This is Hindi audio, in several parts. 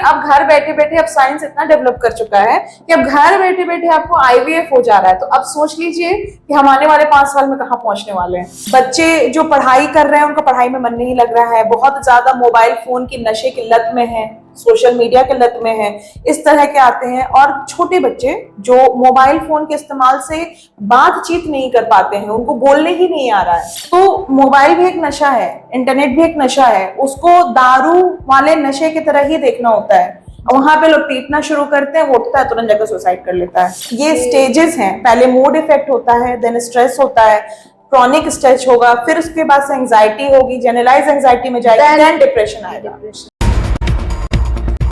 अब घर बैठे बैठे अब साइंस इतना डेवलप कर चुका है कि अब घर बैठे बैठे आपको आईवीएफ हो जा रहा है। तो अब सोच लीजिए कि हम आने वाले 5 साल में कहाँ पहुंचने वाले हैं। बच्चे जो पढ़ाई कर रहे हैं उनका पढ़ाई में मन नहीं लग रहा है, बहुत ज्यादा मोबाइल फोन की नशे की लत में है, सोशल मीडिया के लत में है, इस तरह के आते हैं। और छोटे बच्चे जो मोबाइल फोन के इस्तेमाल से बातचीत नहीं कर पाते हैं, उनको बोलने ही नहीं आ रहा है। तो मोबाइल भी एक नशा है, इंटरनेट भी एक नशा है, उसको दारू वाले नशे की तरह ही देखना होता है। वहां पे लोग पीटना शुरू करते हैं, वो उठता है तुरंत जाकर सुसाइड कर लेता है। ये स्टेजेस हैं, पहले मूड इफेक्ट होता है, देन स्ट्रेस होता है, क्रॉनिक स्ट्रेस होगा, फिर उसके बाद से एंजाइटी होगी, जनरलाइज एंजाइटी में जाएगी, देन डिप्रेशन आएगा।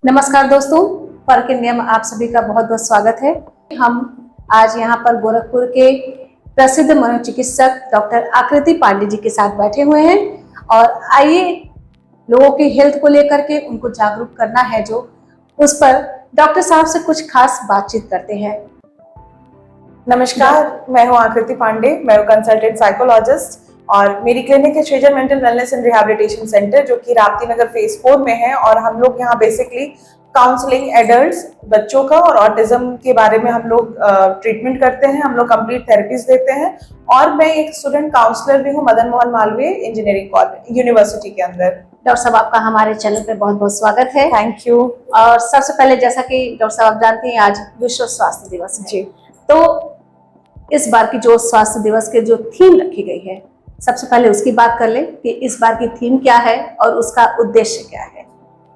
नमस्कार दोस्तों, फर्क इंडिया में आप सभी का बहुत बहुत स्वागत है। हम आज यहाँ पर गोरखपुर के प्रसिद्ध मनोचिकित्सक डॉक्टर आकृति पांडे जी के साथ बैठे हुए हैं और आइए लोगों की हेल्थ को लेकर के उनको जागरूक करना है, जो उस पर डॉक्टर साहब से कुछ खास बातचीत करते हैं। नमस्कार, मैं हूँ आकृति पांडे, मैं हूँ कंसल्टेंट साइकोलॉजिस्ट और मेरी क्लिनिक है Srijan mental wellness and rehabilitation centre, जो कि राप्ती नगर फेज 4 में है। और हम लोग यहाँ बेसिकली काउंसलिंग एडल्ट्स, बच्चों का और ऑटिज्म के बारे में हम लोग ट्रीटमेंट करते हैं, हम लोग कंप्लीट थेरेपीज देते हैं। और मैं एक स्टूडेंट काउंसलर भी हूँ Madan Mohan Malviya engineering college university के अंदर। डॉक्टर साहब, आपका हमारे चैनल पे बहुत बहुत स्वागत है। Thank you. और सबसे पहले, जैसा कि डॉक्टर साहब आप जानते हैं, आज विश्व स्वास्थ्य दिवस है। जी। तो इस बार की जो स्वास्थ्य दिवस के जो थीम रखी गई है, सबसे पहले उसकी बात कर लें कि इस बार की थीम क्या है और उसका उद्देश्य क्या है।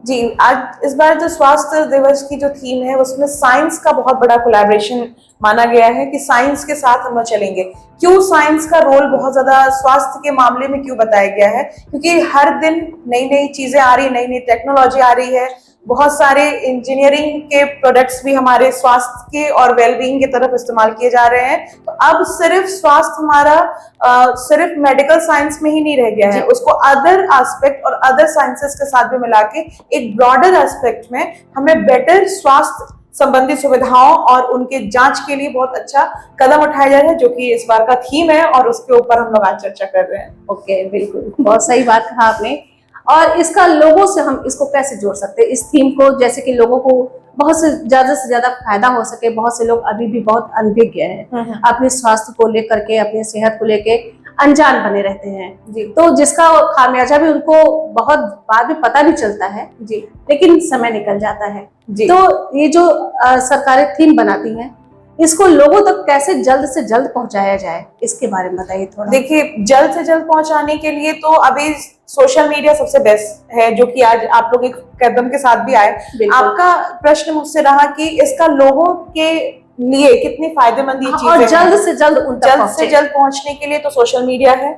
जी, आज इस बार जो स्वास्थ्य दिवस की जो थीम है उसमें साइंस का बहुत बड़ा कोलैबोरेशन माना गया है कि साइंस के साथ हम चलेंगे। क्यों साइंस का रोल बहुत ज्यादा स्वास्थ्य के मामले में क्यों बताया गया है? क्योंकि हर दिन नई नई चीजें आ रही, नई नई टेक्नोलॉजी आ रही है, बहुत सारे इंजीनियरिंग के प्रोडक्ट्स भी हमारे स्वास्थ्य के और वेलबींग की तरफ इस्तेमाल किए जा रहे हैं। तो अब सिर्फ स्वास्थ्य हमारा सिर्फ मेडिकल साइंस में ही नहीं रह गया है, उसको अदर एस्पेक्ट और अदर साइंसेस के साथ भी मिला के एक ब्रॉडर एस्पेक्ट में हमें बेटर स्वास्थ्य संबंधी सुविधाओं और उनके जांच के लिए बहुत अच्छा कदम उठाया जा रहा है, जो कि इस बार का थीम है और उसके ऊपर हम लोग आज चर्चा कर रहे हैं। ओके, बिल्कुल, बहुत सही बात कहा आपने। और इसका लोगों से हम इसको कैसे जोड़ सकते हैं, इस थीम को, जैसे कि लोगों को बहुत से ज्यादा फायदा हो सके। बहुत से लोग अभी भी बहुत अनभिज्ञ हैं, अपने स्वास्थ्य को लेकर के, अपनी सेहत को लेके अनजान बने रहते हैं जी। तो जिसका खामियाजा भी उनको बहुत बाद में पता भी चलता है जी, लेकिन समय निकल जाता है जी। तो ये जो सरकारें थीम बनाती हैं, इसको लोगों तक कैसे जल्द से जल्द पहुंचाया जाए, इसके बारे में बताइए थोड़ा। देखिए, जल्द से जल्द पहुंचाने के लिए तो अभी सोशल मीडिया सबसे बेस्ट है, जो कि आज आप लोग एक कदम के साथ भी आए। आपका प्रश्न मुझसे रहा कि इसका लोगों के लिए कितनी फायदेमंद ये चीज है। जल्द से जल्द पहुंचने के लिए तो सोशल मीडिया है।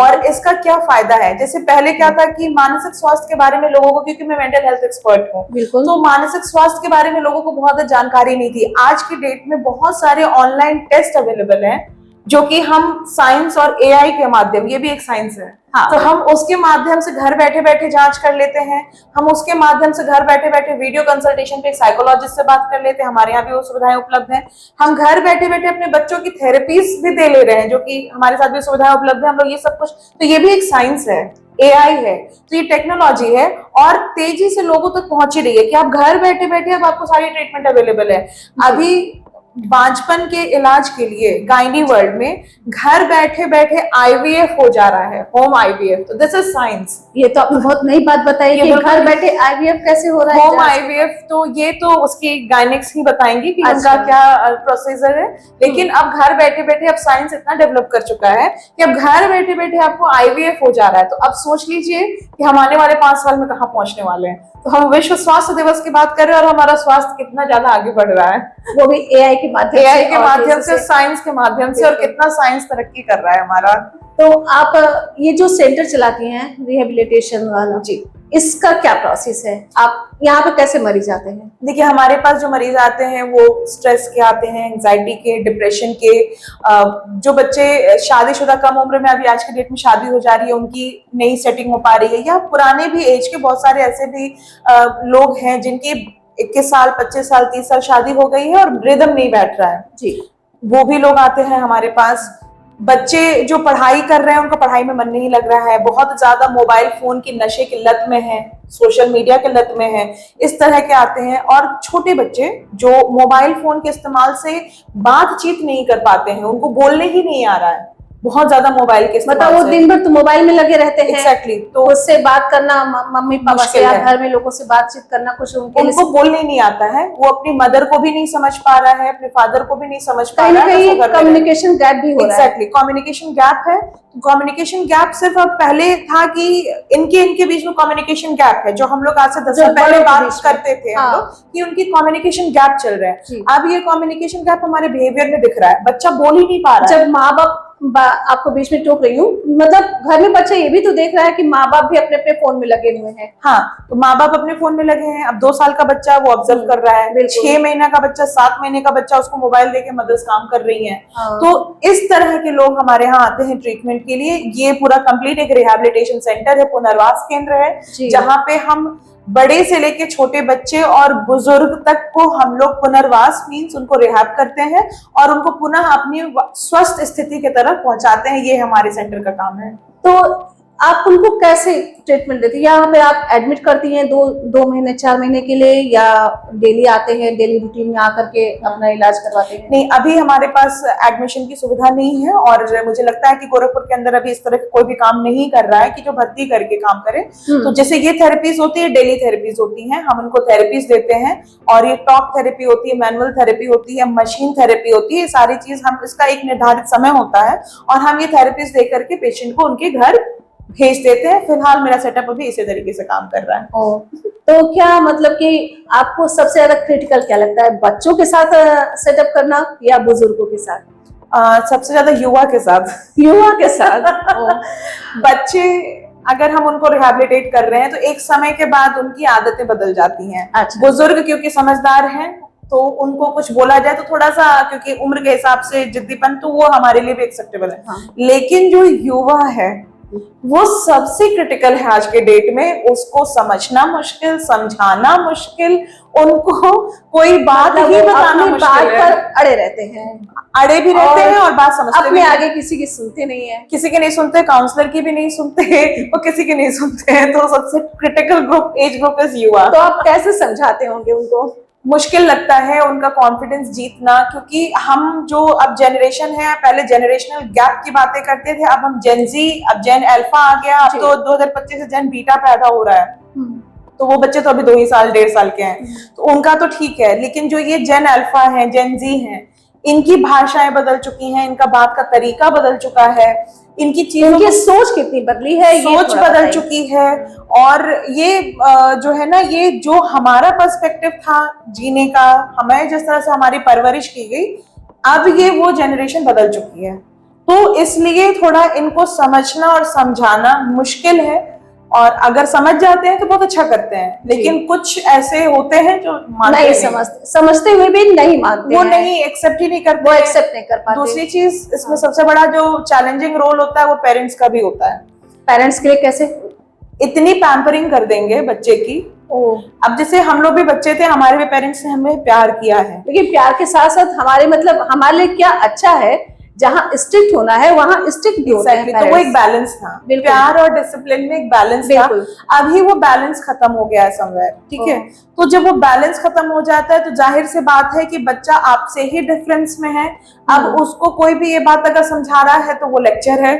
और इसका क्या फायदा है? जैसे पहले क्या था कि मानसिक स्वास्थ्य के बारे में लोगों को, क्योंकि मैं मेंटल हेल्थ एक्सपर्ट हूँ, तो मानसिक स्वास्थ्य के बारे में लोगों को बहुत जानकारी नहीं थी। आज की डेट में बहुत सारे ऑनलाइन टेस्ट अवेलेबल हैं, जो कि हम साइंस और एआई के माध्यम, ये भी एक साइंस है, तो हम उसके माध्यम से घर बैठे बैठे जांच कर लेते हैं। हम उसके माध्यम से घर बैठे बैठे वीडियो कंसल्टेशन पे एक साइकोलॉजिस्ट से बात कर लेते हैं। हमारे यहाँ भी वो सुविधाएं उपलब्ध हैं। हम घर बैठे बैठे अपने बच्चों की थेरेपीज भी दे ले रहे हैं, जो कि हमारे साथ भी सुविधाएं उपलब्ध है। हम लोग ये सब कुछ, तो ये भी एक साइंस है, एआई है, तो ये टेक्नोलॉजी है और तेजी से लोगों तक पहुंच ही रही है कि आप घर बैठे बैठे अब आपको सारी ट्रीटमेंट अवेलेबल है। अभी बांझपन के इलाज के लिए गायनी वर्ल्ड में घर बैठे बैठे आईवीएफ हो जा रहा है, होम आईवीएफ। तो दिस इज साइंस। ये तो आपने बहुत नई बात बताई कि घर बैठे आईवीएफ कैसे हो रहा है। होम आईवीएफ तो ये तो उसकी गायनिक्स ही बताएंगी कि उनका क्या प्रोसीजर है। लेकिन अब घर बैठे बैठे अब साइंस इतना डेवलप कर चुका है कि अब घर बैठे बैठे आपको आईवीएफ हो जा रहा है। तो अब सोच लीजिए कि हम आने वाले 5 साल में कहाँ पहुंचने वाले हैं। तो हम विश्व स्वास्थ्य दिवस की बात कर रहे हैं और हमारा स्वास्थ्य कितना ज्यादा आगे बढ़ रहा है, वो भी एआई के माध्यम से, साइंस के माध्यम से, और कितना साइंस तरक्की कर रहा है हमारा। तो आप ये जो सेंटर चलाती हैं रिहेबिलिटेशन वाला जी, इसका क्या प्रोसेस है? आप यहाँ पे कैसे मरीज आते हैं? देखिए, हमारे पास जो मरीज आते हैं वो स्ट्रेस के आते हैं, एंजाइटी के, डिप्रेशन के। जो बच्चे शादीशुदा, कम उम्र में अभी आज के डेट में शादी हो जा रही है, उनकी नई सेटिंग हो पा रही है, या पुराने भी एज के बहुत सारे ऐसे भी लोग हैं जिनकी 21 साल, 25 साल, 30 साल शादी हो गई है और रिदम नहीं बैठ रहा है जी, वो भी लोग आते हैं हमारे पास। बच्चे जो पढ़ाई कर रहे हैं उनका पढ़ाई में मन नहीं लग रहा है, बहुत ज्यादा मोबाइल फोन की नशे की लत में है, सोशल मीडिया के लत में है, इस तरह के आते हैं। और छोटे बच्चे जो मोबाइल फोन के इस्तेमाल से बातचीत नहीं कर पाते हैं, उनको बोलने ही नहीं आ रहा है, बहुत ज्यादा मोबाइल के इस्तेमाल मतलब वो दिन भर तो मोबाइल में लगे रहते हैं। एग्जैक्टली। तो उससे बात करना मम्मी पापा से या घर में लोगों से बातचीत करना कुछ उनको बोलने नहीं आता है, वो अपनी मदर को भी नहीं समझ पा रहा है, अपने फादर को भी नहीं समझ पा रहा है। कहीं कम्युनिकेशन गैप भी हो रहा है। एग्जैक्टली, कम्युनिकेशन गैप है। कम्युनिकेशन गैप सिर्फ अब पहले था कि इनके बीच में कम्युनिकेशन गैप है, जो हम लोग आज से 10 साल पहले बात करते थे हम लोग कि उनकी कम्युनिकेशन गैप चल रहा है। अब ये कम्युनिकेशन गैप हमारे बिहेवियर में दिख रहा है, बच्चा बोल ही नहीं पा रहा है। जब माँ बाप, आपको बीच में टोक रही हूँ, मतलब घर में बच्चा ये भी तो देख रहा है कि माँ बाप भी अपने अपने फोन में लगे हुए हैं। हाँ, तो माँ बाप अपने फोन में लगे हैं। अब 2 साल का बच्चा वो ऑब्जर्व कर रहा है, 6 महीना का बच्चा, 7 महीने का बच्चा, उसको मोबाइल देके मदर्स काम कर रही हैं। तो इस तरह के लोग हमारे यहाँ आते हैं ट्रीटमेंट के लिए। ये पूरा कंप्लीट एक रिहैबिलिटेशन सेंटर है, पुनर्वास केंद्र है, जहाँ पे हम बड़े से लेके छोटे बच्चे और बुजुर्ग तक को हम लोग पुनर्वास मीन्स उनको रिहैब करते हैं और उनको पुनः अपनी स्वस्थ स्थिति की तरफ पहुंचाते हैं। ये हमारे सेंटर का काम है। तो आप उनको कैसे ट्रीटमेंट देती हैं? यहाँ पे आप एडमिट करती हैं 2 महीने 4 महीने के लिए, या डेली आते हैं, डेली रूटीन में आकर के अपना इलाज करवाते हैं? नहीं, अभी हमारे पास एडमिशन की सुविधा नहीं है और मुझे लगता है कि गोरखपुर के अंदर अभी इस तरह का कोई भी काम नहीं कर रहा है कि जो भर्ती करके काम करे। तो जैसे ये थेरेपीज होती है, डेली थेरेपीज होती है, हम उनको थेरेपीज देते हैं। और ये टॉक थेरेपी होती है, मैनुअल थेरेपी होती है, मशीन थेरेपी होती है, सारी चीज हम, इसका एक निर्धारित समय होता है और हम ये थेरेपीज दे करके पेशेंट को उनके घर भेज देते हैं। फिलहाल मेरा सेटअप अभी इसी तरीके से काम कर रहा है। तो क्या मतलब कि आपको सबसे ज्यादा क्रिटिकल क्या लगता है, बच्चों के साथ सेटअप करना या बुजुर्गों के साथ? सबसे ज्यादा युवा के साथ। युवा के साथ बच्चे अगर हम उनको रिहैबिलिटेट कर रहे हैं तो एक समय के बाद उनकी आदतें बदल जाती हैं। अच्छा। बुजुर्ग क्योंकि समझदार हैं तो उनको कुछ बोला जाए तो थोड़ा सा, क्योंकि उम्र के हिसाब से जिद्दीपन, तो वो हमारे लिए भी एक्सेप्टेबल है। हाँ। लेकिन जो युवा है वो सबसे क्रिटिकल है आज के डेट में। उसको समझना मुश्किल, समझाना मुश्किल, उनको कोई बात ही बताना मुश्किल है। अड़े रहते हैं, अड़े भी रहते हैं और बात समझते अपने आगे किसी की सुनते नहीं है, किसी की नहीं सुनते, काउंसलर की भी नहीं सुनते और किसी की नहीं सुनते हैं। तो सबसे critical group, age group is युवा। तो आप कैसे समझाते होंगे उनको? मुश्किल लगता है उनका कॉन्फिडेंस जीतना, क्योंकि हम जो अब जनरेशन है, पहले जनरेशनल गैप की बातें करते थे, अब हम जेन जी, अब जेन अल्फा आ गया, अब तो 2025 से जेन बीटा पैदा हो रहा है। तो वो बच्चे तो अभी 2 ही साल 1.5 साल के हैं, तो उनका तो ठीक है। लेकिन जो ये जेन अल्फा है, जेन जी है, इनकी भाषाएं बदल चुकी हैं, इनका बात का तरीका बदल चुका है, इनकी चीजों की सोच कितनी बदली है, सोच बदल चुकी है। और ये जो है ना, ये जो हमारा पर्सपेक्टिव था जीने का, हमें जिस तरह से हमारी परवरिश की गई, अब ये वो जनरेशन बदल चुकी है। तो इसलिए थोड़ा इनको समझना और समझाना मुश्किल है। और अगर समझ जाते हैं तो बहुत अच्छा करते हैं, लेकिन कुछ ऐसे होते हैं जो नहीं समझते हुए भी नहीं मानते, वो नहीं एक्सेप्ट ही नहीं करते, वो एक्सेप्ट नहीं कर पाते। दूसरी चीज इसमें सबसे बड़ा जो चैलेंजिंग रोल होता है वो पेरेंट्स का भी होता है। पेरेंट्स के लिए कैसे? इतनी पैम्परिंग कर देंगे बच्चे की। अब जैसे हम लोग भी बच्चे थे, हमारे भी पेरेंट्स ने हमें प्यार किया है, लेकिन प्यार के साथ साथ हमारे, मतलब हमारे लिए क्या अच्छा है, जहाँ स्ट्रिक्ट होना है वहाँ स्ट्रिक्ट भी होता है। तो वो एक बैलेंस था, प्यार और डिसिप्लिन में एक बैलेंस था। अभी वो बैलेंस खत्म हो गया है समवेयर, ठीक है। तो जब वो बैलेंस खत्म हो जाता है तो जाहिर सी बात है कि बच्चा आपसे ही डिफरेंस में है। अब उसको कोई भी ये बात अगर समझा रहा है तो वो लेक्चर है,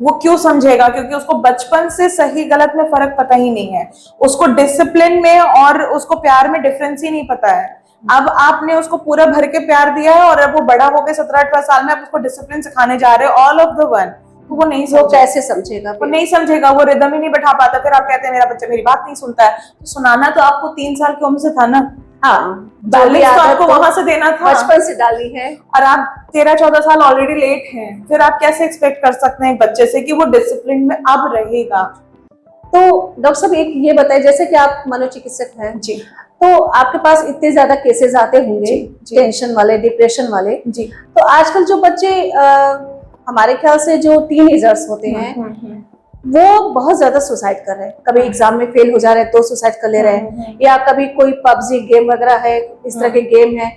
वो क्यों समझेगा, क्योंकि उसको बचपन से सही गलत में फर्क पता ही नहीं है, उसको डिसिप्लिन में और उसको प्यार में डिफरेंस ही नहीं पता है। अब आपने उसको पूरा भर के प्यार दिया है और अब वो बड़ा हो गया 17-18 साल में, आप उसको डिसिप्लिन सिखाने जा रहे हो ऑल ऑफ द वन, तो वो नहीं समझेगा। कैसे समझेगा? वो नहीं समझेगा, वो रिदम ही नहीं बैठा पाता। फिर आप कहते हैं मेरा बच्चा मेरी बात नहीं सुनता है, तो सुनाना तो आपको 3 साल की उम्र से था ना। हाँ, बैलेंस तो आपको वहां से देना था, बचपन से डाली है, और आप 13-14 साल ऑलरेडी लेट हैं। फिर आप कैसे एक्सपेक्ट कर सकते हैं बच्चे से कि वो डिसिप्लिन में अब रहेगा? तो डॉक्टर साहब एक ये बताइए, जैसे कि आप मनोचिकित्सक हैं जी, तो आपके पास इतने ज्यादा केसेस आते होंगे, टेंशन वाले, डिप्रेशन वाले जी। तो आजकल जो बच्चे हमारे ख्याल से जो टीनेजर्स होते हैं वो बहुत ज्यादा सुसाइड कर रहे हैं। कभी एग्जाम में फेल हो जा रहे हैं तो सुसाइड कर ले रहे हैं, या कभी कोई पबजी गेम वगैरह है, इस तरह के गेम है,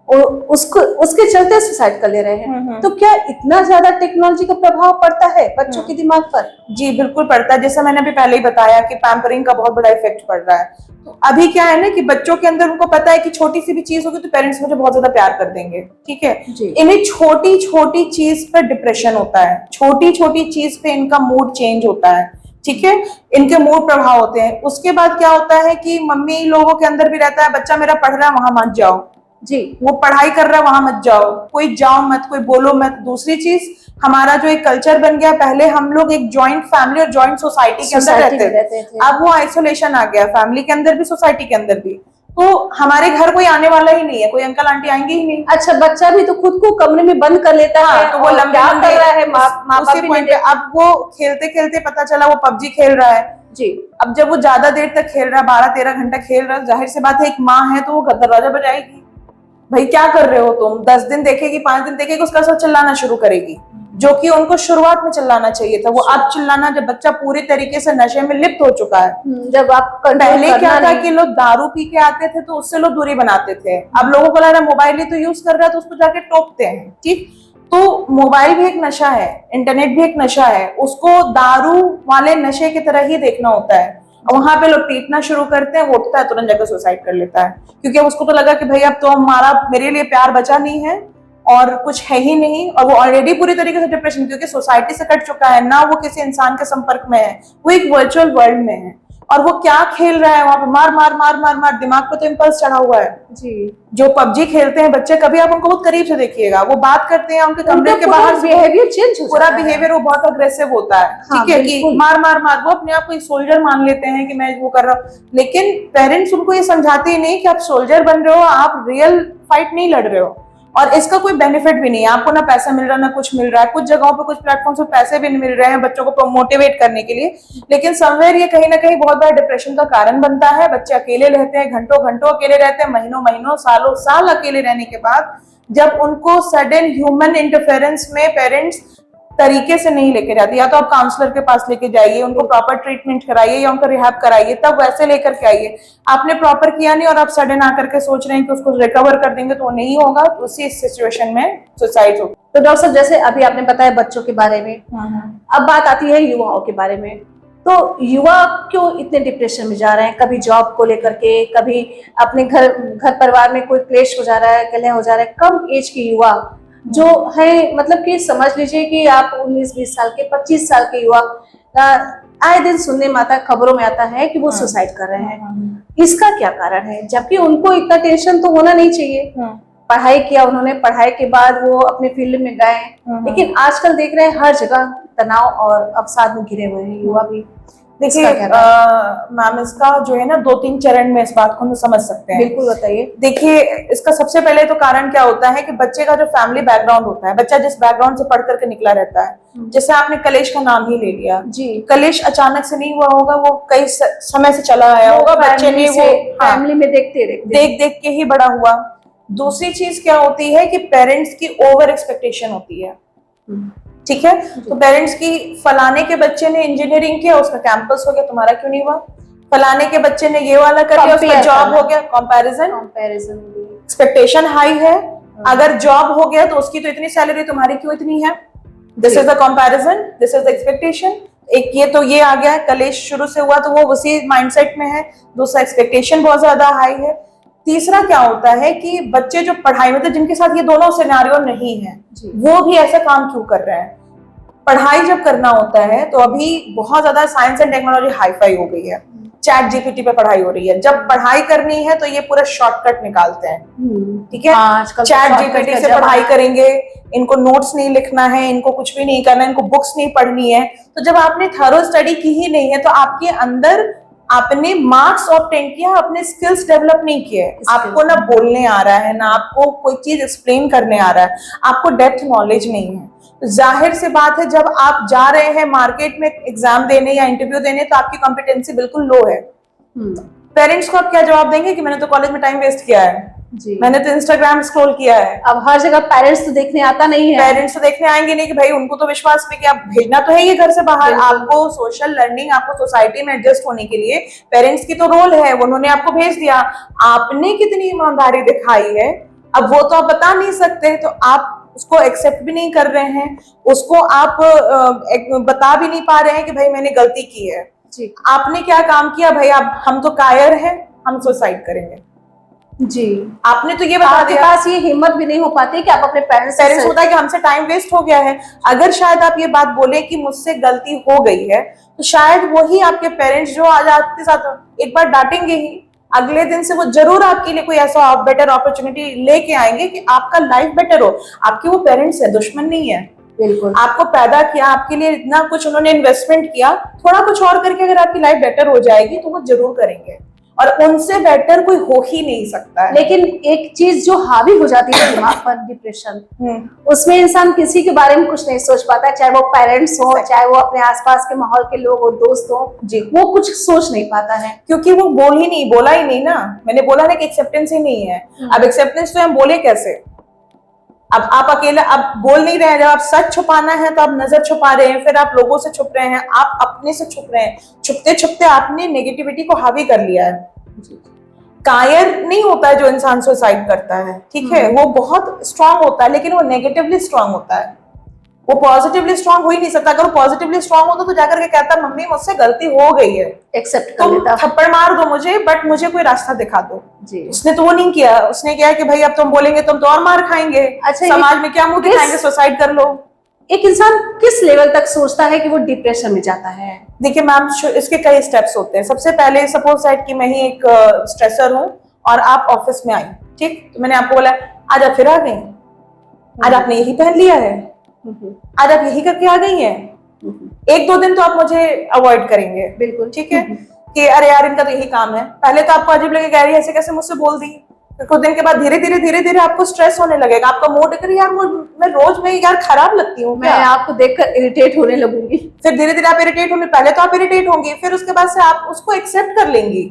और उसको उसके चलते सुसाइड कर ले रहे हैं। तो क्या इतना ज्यादा टेक्नोलॉजी का प्रभाव पड़ता है बच्चों के दिमाग पर? जी बिल्कुल पड़ता है। जैसा मैंने अभी पहले ही बताया कि पैम्परिंग का बहुत बड़ा इफेक्ट पड़ रहा है। तो अभी क्या है ना कि बच्चों के अंदर उनको पता है कि छोटी सी भी चीज होगी तो पेरेंट्स मुझे बहुत ज्यादा प्यार कर देंगे, ठीक है। इन्हें छोटी छोटी चीज पर डिप्रेशन होता है, छोटी छोटी चीज पे इनका मूड चेंज होता है, ठीक है, इनके मूड प्रभाव होते हैं। उसके बाद क्या होता है कि मम्मी लोगों के अंदर भी रहता है बच्चा मेरा पढ़ रहा है वहां मत जाओ, जी वो पढ़ाई कर रहा है वहां मत जाओ, कोई जाओ मत, कोई बोलो मत। दूसरी चीज, हमारा जो एक कल्चर बन गया, पहले हम लोग एक जॉइंट फैमिली और जॉइंट सोसाइटी के अंदर रहते थे, अब वो आइसोलेशन आ गया, फैमिली के अंदर भी सोसाइटी के अंदर भी। तो हमारे घर कोई आने वाला ही नहीं है, कोई अंकल आंटी आएंगे ही नहीं। अच्छा, बच्चा भी तो खुद को कमरे में बंद कर लेता है, तो वो लंबे कर रहा है, उसी पॉइंट पे अब वो खेलते खेलते पता चला वो पबजी खेल रहा है जी। अब जब वो ज्यादा देर तक खेल रहा है, 12-13 घंटा खेल रहा है, जाहिर सी बात है एक माँ है तो वो दरवाजा बजाएगी, भाई क्या कर रहे हो तुम। 10 दिन देखेगी, 5 दिन देखेगी, उसका सब चिल्लाना शुरू करेगी, जो कि उनको शुरुआत में चिल्लाना चाहिए था। वो अब चिल्लाना, जब बच्चा पूरी तरीके से नशे में लिप्त हो चुका है। जब आप पहले क्या था कि लोग दारू पी के आते थे तो उससे लोग दूरी बनाते थे, अब लोगों को लग रहा है मोबाइल ही तो यूज कर रहा है तो उसको जाके टोकते हैं, ठीक। तो मोबाइल भी एक नशा है, इंटरनेट भी एक नशा है, उसको दारू वाले नशे की तरह ही देखना होता है। वहां पे लोग पीटना शुरू करते हैं, वो उठता है तुरंत जाकर सुसाइड कर लेता है, क्योंकि अब उसको तो लगा कि भाई अब तो हमारा मेरे लिए प्यार बचा नहीं है और कुछ है ही नहीं, और वो ऑलरेडी पूरी तरीके से डिप्रेशन, क्योंकि सोसाइटी से कट चुका है ना, वो किसी इंसान के संपर्क में है, वो एक वर्चुअल वर्ल्ड में है। और वो क्या खेल रहा है वहां पे, मार मार मार मार मार, दिमाग पे तो इम्पल्स चढ़ा हुआ है जी। जो पबजी खेलते हैं बच्चे, कभी आप उनको बहुत करीब से देखिएगा, वो बात करते हैं उनके कमरे के बाहर, बिहेवियर चेंज हो पूरा बिहेवियर वो बहुत अग्रेसिव होता है, ठीक है, कि मार मार मार, वो अपने आप को सोल्जर मान लेते हैं कि मैं वो कर रहा हूँ। लेकिन पेरेंट्स उनको ये समझाते ही नहीं कि आप सोल्जर बन रहे हो, आप रियल फाइट नहीं लड़ रहे हो, और इसका कोई बेनिफिट भी नहीं है आपको, ना पैसा मिल रहा है ना कुछ मिल रहा है। कुछ जगहों पे, कुछ प्लेटफॉर्म पे पैसे भी मिल रहे हैं बच्चों को मोटिवेट करने के लिए, लेकिन समवेयर ये कहीं ना कहीं बहुत बड़ा डिप्रेशन का कारण बनता है। बच्चे अकेले रहते हैं, घंटों घंटों अकेले रहते हैं, महीनों महीनों, सालों साल अकेले रहने के बाद जब उनको सडन ह्यूमन इंटरफेरेंस में पेरेंट्स तरीके से नहीं लेके जाते, या तो आप काउंसलर के पास लेके जाइए, उनको प्रॉपर ट्रीटमेंट कराइए या उनको रिहैब कराइए, तब वैसे लेकर के आइए। आपने प्रॉपर किया नहीं और आप सडन आकर के सोच रहे हैं कि उसको रिकवर कर देंगे, तो वो नहीं होगा, उसी सिचुएशन में सुसाइड होगा। तो डॉक्टर साहब, जैसे अभी आपने बताया बच्चों के बारे में, अब बात आती है युवाओं के बारे में। तो युवा क्यों इतने डिप्रेशन में जा रहे हैं? कभी जॉब को लेकर के, कभी अपने घर परिवार में कोई क्लेश हो जा रहा है, कलह हो जा रहा है। कम एज के युवा जो है, मतलब कि समझ लीजिए कि आप 19-20 साल के, 25 साल के युवा, आए दिन सुनने में आता है, खबरों में आता है कि वो सुसाइड कर रहे हैं। इसका क्या कारण है? जबकि उनको इतना टेंशन तो होना नहीं चाहिए। पढ़ाई किया उन्होंने, पढ़ाई के बाद वो अपने फील्ड में गए, लेकिन आजकल देख रहे हैं हर जगह तनाव और अवसाद में घिरे हुए हैं युवा भी। देखिए मैम, इसका जो है ना 2-3 चरण में इस बात को हम समझ सकते हैं। बिल्कुल बताइए। देखिए, इसका सबसे पहले तो कारण क्या होता है कि बच्चे का जो फैमिली बैकग्राउंड होता है, बच्चा जिस बैकग्राउंड से पढ़ करके निकला रहता है, जैसे आपने कलेश का नाम ही ले लिया जी, कलेश अचानक से नहीं हुआ होगा, वो कई समय से चला आया होगा, बच्चे ने वो फैमिली में देख देख के ही बड़ा हुआ। दूसरी चीज क्या होती है कि पेरेंट्स की ओवर एक्सपेक्टेशन होती है, ठीक है। तो पेरेंट्स की, फलाने के बच्चे ने इंजीनियरिंग किया, उसका कैंपस हो गया, तुम्हारा क्यों नहीं हुआ? फलाने के बच्चे ने ये वाला कर लिया, उसका जॉब हो गया, कंपैरिजन एक्सपेक्टेशन हाई है। अगर जॉब हो गया तो उसकी तो इतनी सैलरी, तुम्हारी क्यों इतनी है? This is the comparison, this is the expectation. एक ये तो ये आ गया है, कलेश शुरू से हुआ तो वो उसी माइंडसेट में है। दूसरा, एक्सपेक्टेशन बहुत ज्यादा हाई है। तीसरा क्या होता है कि बच्चे जो पढ़ाई में, तो जिनके साथ ये दोनों सिनेरियो नहीं है, वो भी ऐसा काम क्यों कर रहे हैं? पढ़ाई जब करना होता है तो अभी बहुत ज्यादा साइंस एंड टेक्नोलॉजी हाईफाई हो गई है, चैट जीपीटी पे पढ़ाई हो रही है। जब पढ़ाई करनी है तो ये पूरा शॉर्टकट निकालते हैं, ठीक है। चैट जीपीटी से पढ़ाई करेंगे, इनको नोट्स नहीं लिखना है, इनको कुछ भी नहीं करना है, इनको बुक्स नहीं पढ़नी है। तो जब आपने थरो स्टडी की ही नहीं है तो आपके अंदर, आपने मार्क्स ऑब्टेन किया, अपने स्किल्स डेवलप नहीं किए। आपको ना बोलने आ रहा है, ना आपको कोई चीज एक्सप्लेन करने आ रहा है, आपको डेप्थ नॉलेज नहीं है। जाहिर सी बात है, जब आप जा रहे हैं मार्केट में एग्जाम देने या इंटरव्यू देने, तो आपकी कॉम्पिटेंसी बिल्कुल लो है। पेरेंट्स को आप क्या जवाब देंगे कि मैंने तो कॉलेज में टाइम वेस्ट किया है जी, मैंने तो इंस्टाग्राम स्क्रॉल किया है। अब हर जगह पेरेंट्स तो देखने आता नहीं है, पेरेंट्स तो देखने आएंगे नहीं कि भाई उनको तो विश्वास में कि आप भेजना तो है ये घर से बाहर, आपको सोशल लर्निंग, आपको सोसाइटी में एडजस्ट होने के लिए पेरेंट्स की तो रोल है, उन्होंने आपको भेज दिया। आपने कितनी ईमानदारी दिखाई है अब वो तो आप बता नहीं सकते, तो आप उसको एक्सेप्ट भी नहीं कर रहे हैं, उसको आप बता भी नहीं पा रहे हैं कि भाई मैंने गलती की है। जी। आपने क्या काम किया भाई, आप हम तो कायर हैं, हम सुसाइड करेंगे। जी, आपने तो ये बता आपके दिया, पास ये हिम्मत भी नहीं हो पाती कि आप अपने पेरेंट्स होता है कि हमसे टाइम वेस्ट हो गया है। अगर शायद आप ये बात बोले कि मुझसे गलती हो गई है, तो शायद वही आपके पेरेंट्स जो आज आपके साथ एक बार डांटेंगे ही, अगले दिन से वो जरूर आपके लिए कोई ऐसा बेटर अपॉर्चुनिटी लेके आएंगे कि आपका लाइफ बेटर हो। आपके वो पेरेंट्स है, दुश्मन नहीं है। बिल्कुल। आपको पैदा किया, आपके लिए इतना कुछ उन्होंने इन्वेस्टमेंट किया, थोड़ा कुछ और करके अगर आपकी लाइफ बेटर हो जाएगी तो वो जरूर करेंगे, और उनसे बेटर कोई हो ही नहीं सकता है। लेकिन एक चीज जो हावी हो जाती है दिमाग पर, डिप्रेशन, उसमें इंसान किसी के बारे में कुछ नहीं सोच पाता, चाहे वो पेरेंट्स हो, चाहे वो अपने आसपास के माहौल के लोग हो, दोस्त हो, जी, वो कुछ सोच नहीं पाता है, क्योंकि वो बोला ही नहीं ना। मैंने बोला ना कि एक्सेप्टेंस ही नहीं है। अब एक्सेप्टेंस तो हम बोले कैसे? अब आप अकेला अब बोल नहीं रहे हैं, जब आप सच छुपाना है तो आप नजर छुपा रहे हैं, फिर आप लोगों से छुप रहे हैं, आप अपने से छुप रहे हैं। छुपते छुपते आपने नेगेटिविटी को हावी कर लिया है। कायर नहीं होता है जो इंसान सुसाइड करता है, ठीक है, वो बहुत स्ट्रांग होता है, लेकिन वो नेगेटिवली स्ट्रांग होता है, वो पॉजिटिवली स्ट्रांग हो ही नहीं सकता। अगर वो पॉजिटिवली स्ट्रांग होता तो जाकर के कहता मम्मी मुझसे गलती हो गई है, एक्सेप्ट कर तुम लेता, थप्पड़ मार दो मुझे, बट मुझे कोई रास्ता दिखा दो। जी। उसने तो वो नहीं किया, उसने क्या कि भाई अब तुम बोलेंगे तुम तो और मार खाएंगे, अच्छा, समाज में क्या मुंह दिखाएंगे, सुसाइड कर लो। एक इंसान किस लेवल तक सोचता है कि वो डिप्रेशन में जाता है? देखिए मैम, इसके कई स्टेप्स होते हैं। सबसे पहले सपोज दैट कि मैं ही एक स्ट्रेसर हूँ और आप ऑफिस में आई, ठीक, तो मैंने आपको बोला आज आप फिर आ गई, आज आपने यही पहन लिया है, आज आप यही करके आ गई हैं। एक दो दिन तो आप मुझे अवॉइड करेंगे, बिल्कुल, ठीक है, कि अरे यार इनका तो यही काम है। पहले तो आपको अजीब लगेगा, यार ऐसे कैसे मुझसे बोल दी। कुछ दिन के बाद धीरे धीरे आपको स्ट्रेस होने लगेगा, आपका मूड करे यार मैं रोज में यार खराब लगती हूँ, मैं आपको देखकर इरिटेट होने लगूंगी। फिर धीरे धीरे आप इरिटेट होने, पहले तो आप इरिटेट होंगे, फिर उसके बाद से आप उसको एक्सेप्ट कर लेंगी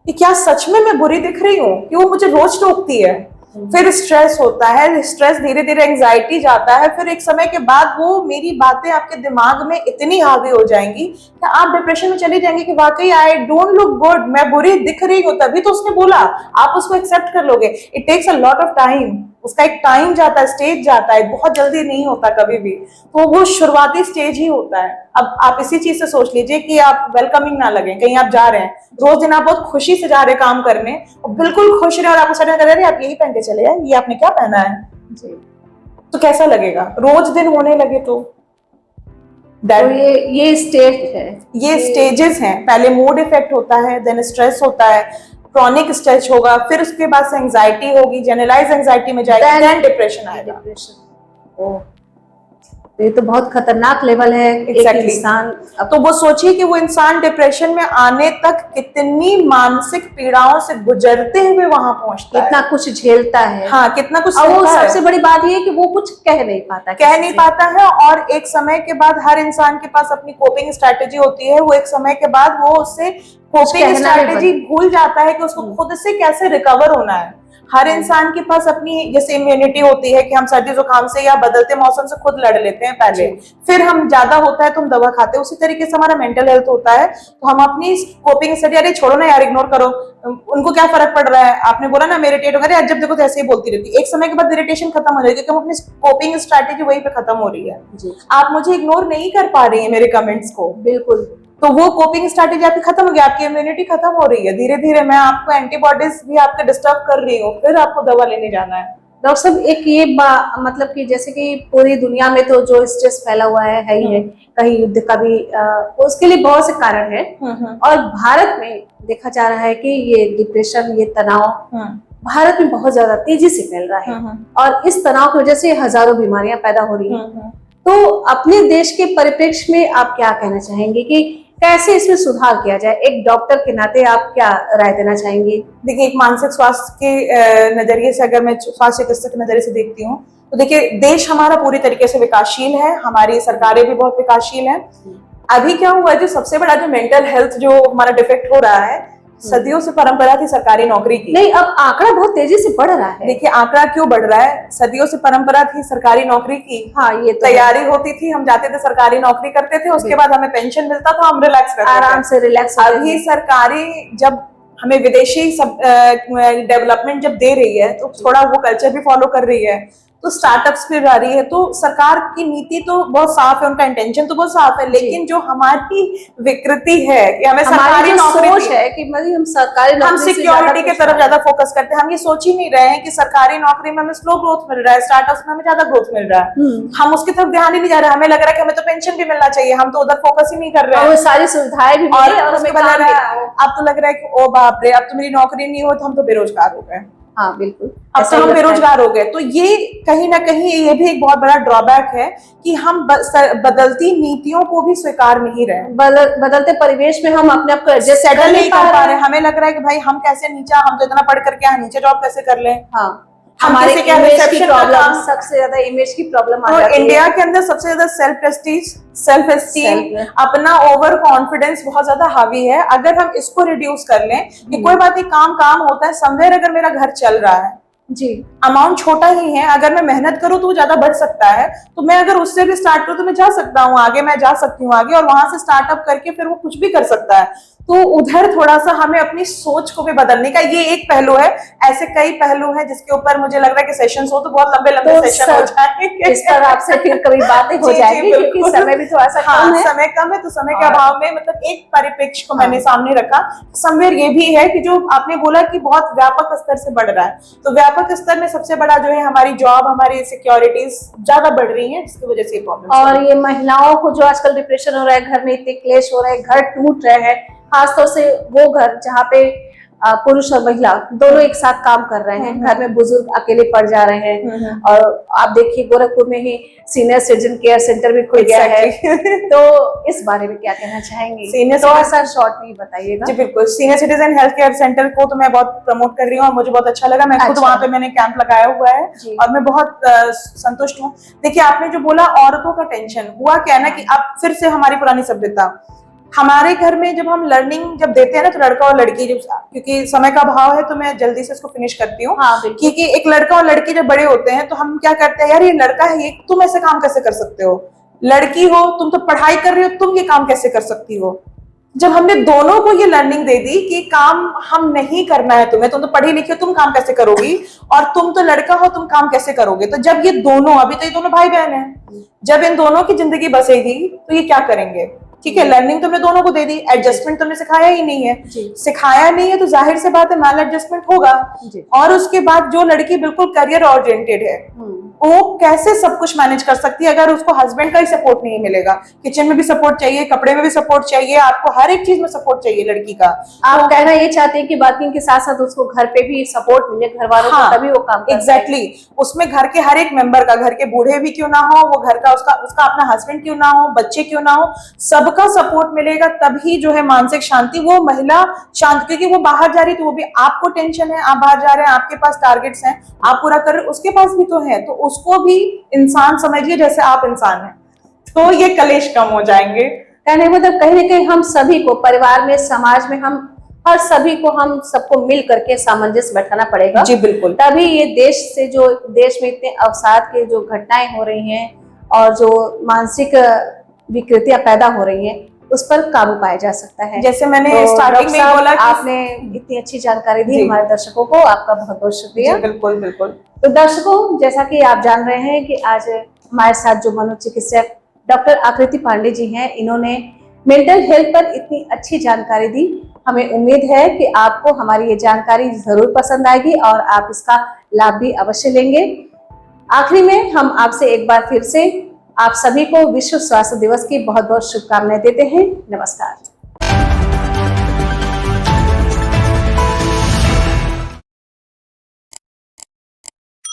कि क्या सच में मैं बुरी दिख रही हूँ कि वो मुझे रोज टोकती है। फिर स्ट्रेस होता है, स्ट्रेस धीरे धीरे एंजाइटी जाता है, फिर एक समय के बाद वो मेरी बातें आपके दिमाग में इतनी हावी हो जाएंगी कि आप डिप्रेशन में चली जाएंगे कि वाकई आई डोंट लुक गुड, मैं बुरी दिख रही हूँ, तभी तो उसने बोला। आप उसको एक्सेप्ट कर लोगे। It takes a lot of time, उसका एक टाइम जाता है, स्टेज जाता है, बहुत जल्दी नहीं होता कभी भी, तो वो शुरुआती स्टेज ही होता है। अब आप इसी चीज से सोच लीजिए कि आप वेलकमिंग ना लगे, कहीं आप जा रहे हैं, रोज दिन आप बहुत खुशी से जा रहे हैं काम करने, और बिल्कुल खुश रहे, और आपको सडन कर रहे हैं आप यही पहन के चले जाए, ये आपने क्या पहना है जी, तो कैसा लगेगा? रोज दिन होने लगे तो ये स्टेज है, ये स्टेजेस हैं। पहले मूड इफेक्ट होता है, देन स्ट्रेस होता है, क्रॉनिक स्ट्रेस होगा, फिर उसके बाद से एंजाइटी होगी, जनरलाइज एंजाइटी में जाएगी, देन डिप्रेशन आएगा। डिप्रेशन, ये तो बहुत खतरनाक लेवल है। Exactly. एक इंसान, तो वो सोचिए कि वो इंसान डिप्रेशन में आने तक कितनी मानसिक पीड़ाओं से गुजरते हुए वहां पहुंचता है, कितना कुछ झेलता है। हाँ, कितना कुछ। और वो सबसे बड़ी बात ये है कि वो कुछ कह नहीं पाता है, और एक समय के बाद हर इंसान के पास अपनी कोपिंग स्ट्रैटेजी होती है, वो एक समय के बाद वो उससे कोपिंग स्ट्रैटेजी भूल जाता है कि उसको खुद से कैसे रिकवर होना है। हर इंसान के पास अपनी जैसे इम्यूनिटी होती है कि हम सर्दी जुकाम से या बदलते मौसम से खुद लड़ लेते हैं पहले, फिर हम ज्यादा होता है तो हम दवा खाते हैं। उसी तरीके से हमारा मेंटल हेल्थ होता है, तो हम अपनी कोपिंग स्ट्रेटजी, अरे छोड़ो ना यार, इग्नोर करो, उनको क्या फर्क पड़ रहा है, आपने बोला ना मैं इरिटेट हो गया, जब देखो तो ऐसे ही बोलती रहती है। एक समय के बाद इरिटेशन खत्म हो जाएगी, क्योंकि हम अपनी कोपिंग स्ट्रैटेजी वहीं पे खत्म हो रही है। आप मुझे इग्नोर नहीं कर पा रही है मेरे कमेंट्स को, बिल्कुल, तो वो कोपिंग स्ट्रैटेजी आपकी खत्म हो गई, आपकी इम्यूनिटी खत्म हो रही है। धीरे धीरे मैं आपको एंटीबॉडीज भी आपके डिस्टर्ब कर रही हूँ, फिर आपको दवा लेने जाना है। डॉक्टर साहब, एक ये मतलब कि जैसे कि पूरी दुनिया में तो जो स्ट्रेस फैला हुआ है ही है, कहीं युद्ध का भी, उसके लिए बहुत से कारण है, और भारत में देखा जा रहा है कि ये डिप्रेशन, ये तनाव भारत में बहुत ज्यादा तेजी से फैल रहा है, और इस तनाव की वजह से हजारों बीमारियां पैदा हो रही हैं। तो अपने देश के परिप्रेक्ष्य में आप क्या कहना चाहेंगे कि कैसे इसमें सुधार किया जाए? एक डॉक्टर के नाते आप क्या राय देना चाहेंगे? देखिए, एक मानसिक स्वास्थ्य के नजरिए से अगर मैं स्वास्थ्य चिकित्सक के नजरिए से देखती हूँ, तो देखिए देश हमारा पूरी तरीके से विकासशील है, हमारी सरकारें भी बहुत विकासशील हैं। अभी क्या हुआ, जो सबसे बड़ा जो मेंटल हेल्थ जो हमारा डिफेक्ट हो रहा है, सदियों से परंपरा थी सरकारी नौकरी की। नहीं, अब आंकड़ा बहुत तेजी से बढ़ रहा है। देखिए आंकड़ा क्यों बढ़ रहा है, सदियों से परंपरा थी सरकारी नौकरी की। हाँ, ये तो तैयारी होती थी, हम जाते थे सरकारी नौकरी करते थे, उसके बाद हमें पेंशन मिलता था, हम रिलैक्स करते थे, आराम से रिलैक्स। अभी सरकारी जब हमें विदेशी सब डेवलपमेंट जब दे रही है तो थोड़ा वो कल्चर भी फॉलो कर रही है, तो स्टार्टअप्स पे जा रही है, तो सरकार की नीति तो बहुत साफ है, उनका इंटेंशन तो बहुत साफ है, लेकिन जो हमारी विकृति है कि हमें सरकारी नौकरी है कि मतलब हम सरकारी हम सिक्योरिटी की तरफ ज्यादा फोकस करते हैं। हम ये सोच ही नहीं रहे हैं कि सरकारी नौकरी में हमें स्लो ग्रोथ मिल रहा है, स्टार्टअप्स में हमें ज्यादा ग्रोथ मिल रहा है, हम उसकी तरफ ध्यान ही नहीं जा रहे। हमें लग रहा है कि हमें तो पेंशन भी मिलना चाहिए, हम तो उधर फोकस ही नहीं कर रहे हैं, सारी सुविधाएं भी और हमें अब तो लग रहा है कि ओ बाप रे, अब तो मेरी नौकरी नहीं हो तो हम तो बेरोजगार हो गए। हाँ बिल्कुल, अब तो हम बेरोजगार हो गए। तो ये कहीं ना कहीं ये भी एक बहुत बड़ा ड्रॉबैक है कि हम बदलती नीतियों को भी स्वीकार नहीं रहे, बदलते परिवेश में हम अपने आप को एडजस्ट सेटल नहीं कर पा रहे। हमें लग रहा है कि भाई हम कैसे नीचा, हम तो इतना पढ़ करके यहाँ नीचे जॉब कैसे कर लें। हाँ, हमारे क्या रिसेप्शन प्रॉब्लम, सबसे ज्यादा इमेज की प्रॉब्लम आ जाती है। इंडिया के अंदर सबसे ज्यादा सेल्फ प्रेस्टीज, सेल्फ एस्टीम, अपना ओवर कॉन्फिडेंस बहुत ज्यादा हावी है। अगर हम इसको रिड्यूस कर लें कि कोई बात नहीं, काम काम होता है, समवेयर अगर मेरा घर चल रहा है जी, अमाउंट छोटा ही है, अगर मैं मेहनत करूं तो वो ज्यादा बढ़ सकता है, तो मैं अगर उससे भी स्टार्ट करूं तो मैं जा सकता हूँ आगे, मैं जा सकती हूँ आगे, और वहां से स्टार्टअप करके फिर वो कुछ भी कर सकता है। तो उधर थोड़ा सा हमें अपनी सोच को भी बदलने का, ये एक पहलू है। ऐसे कई पहलू हैं जिसके ऊपर मुझे लग रहा है कि सेशंस हो तो बहुत लंबे लंबे सेशन हो जाएंगे, इस पर आपसे फिर कभी बातें हो जाएंगी, क्योंकि समय भी थोड़ा सा कम है। समय कम है, तो समय के अभाव में मतलब एक परिप्रेक्ष्य को मैंने सामने रखा। समवेयर ये भी है कि जो आपने बोला कि बहुत व्यापक स्तर से बढ़ रहा है, तो व्यापक स्तर में सबसे बड़ा जो है हमारी जॉब, हमारी सिक्योरिटीज ज्यादा बढ़ रही है, जिसकी वजह से ये प्रॉब्लम। और ये महिलाओं को जो आजकल डिप्रेशन हो रहा है, घर में इतने क्लेश हो रहे हैं, घर टूट रहे हैं, खासतौर से वो घर जहाँ पे पुरुष और महिला दोनों एक साथ काम कर रहे हैं, घर में बुजुर्ग अकेले पड़ जा रहे हैं। और आप देखिए गोरखपुर में ही सीनियर सिटीजन केयर सेंटर भी खुल गया है, तो इस बारे में क्या कहना चाहेंगे? थोड़ा सा शॉर्ट में बताइएगा। जी बिल्कुल, senior citizen health care centre को तो मैं बहुत प्रमोट कर रही हूँ और मुझे बहुत अच्छा लगा। मैं खुद वहाँ पे मैंने कैंप लगाया हुआ है और मैं बहुत संतुष्ट हूँ। देखिए, आपने जो बोला औरतों का टेंशन, हुआ क्या है ना कि अब फिर से हमारी पुरानी सभ्यता, हमारे घर में जब हम लर्निंग जब देते हैं ना, तो लड़का और लड़की जब, क्योंकि समय का अभाव है तो मैं जल्दी से इसको फिनिश करती हूँ, क्योंकि एक लड़का और लड़की जब बड़े होते हैं तो हम क्या करते हैं, यार ये लड़का है, ये तुम ऐसे काम कैसे कर सकते हो, लड़की हो तुम तो पढ़ाई कर रही हो, तुम ये काम कैसे कर सकती हो। जब हमने दोनों को ये लर्निंग दे दी कि काम हम नहीं करना है तुम्हें, तुम तो पढ़ी लिखी हो, तुम काम कैसे करोगी, और तुम तो लड़का हो, तुम काम कैसे करोगे। तो जब ये दोनों, अभी तो ये दोनों भाई बहन हैं, जब इन दोनों की जिंदगी बसेगी तो ये क्या करेंगे। ठीक है, लर्निंग तुमने दोनों को दे दी, एडजस्टमेंट तुमने सिखाया ही नहीं है, सिखाया नहीं है तो जाहिर से बात है मैल एडजस्टमेंट होगा। और उसके बाद जो लड़की बिल्कुल करियर ओरिएंटेड है, वो कैसे सब कुछ मैनेज कर सकती है अगर उसको हस्बैंड का ही सपोर्ट नहीं मिलेगा। किचन में भी सपोर्ट चाहिए, कपड़े में भी सपोर्ट चाहिए, आपको हर एक चीज में सपोर्ट चाहिए लड़की का। आप कहना ये चाहते हैं कि वर्किंग के साथ साथ उसको घर पे भी सपोर्ट मिले, घर वालों को, तभी वो काम कर एग्जैक्टली उसमें घर के हर एक मेंबर का, घर के बूढ़े भी क्यों ना हो, वो घर का उसका अपना हस्बैंड क्यों ना हो, बच्चे क्यों ना हो, सबका सपोर्ट मिलेगा, तभी जो है मानसिक शांति, वो महिला शांत, क्योंकि वो बाहर जा रही तो वो भी आपको टेंशन है, आप बाहर जा रहे हैं, आपके पास टारगेट्स हैं, आप पूरा कर रहे, उसके पास भी तो है, तो उसको भी इंसान समझिए जैसे आप इंसान हैं, तो ये कलेश कम हो जाएंगे। कहने मतलब कहीं ना कहीं हम सभी को, परिवार में, समाज में, हम हर सभी को, हम सबको मिल करके सामंजस्य बैठाना पड़ेगा। जी बिल्कुल, तभी ये देश से, जो देश में इतने अवसाद के जो घटनाएं हो रही हैं और जो मानसिक विकृतियां पैदा हो रही हैं, उस पर काबू पाया जा सकता है। जैसे मैंने स्टार्टिंग में बोला कि आपने इतनी अच्छी जानकारी दी हमारे दर्शकों को, आपका बहुत बहुत शुक्रिया। बिल्कुल बिल्कुल। तो दर्शकों, जैसा कि आप जान रहे हैं कि आज हमारे साथ जो मनोचिकित्सक डॉक्टर आकृति पांडे जी हैं, इन्होंने मेंटल हेल्थ पर इतनी अच्छी जानकारी दी। हमें उम्मीद है कि आपको हमारी ये जानकारी जरूर पसंद आएगी और आप इसका लाभ भी अवश्य लेंगे। आखिरी में हम आपसे एक बार फिर से आप सभी को विश्व स्वास्थ्य दिवस की बहुत बहुत शुभकामनाएं देते हैं। नमस्कार।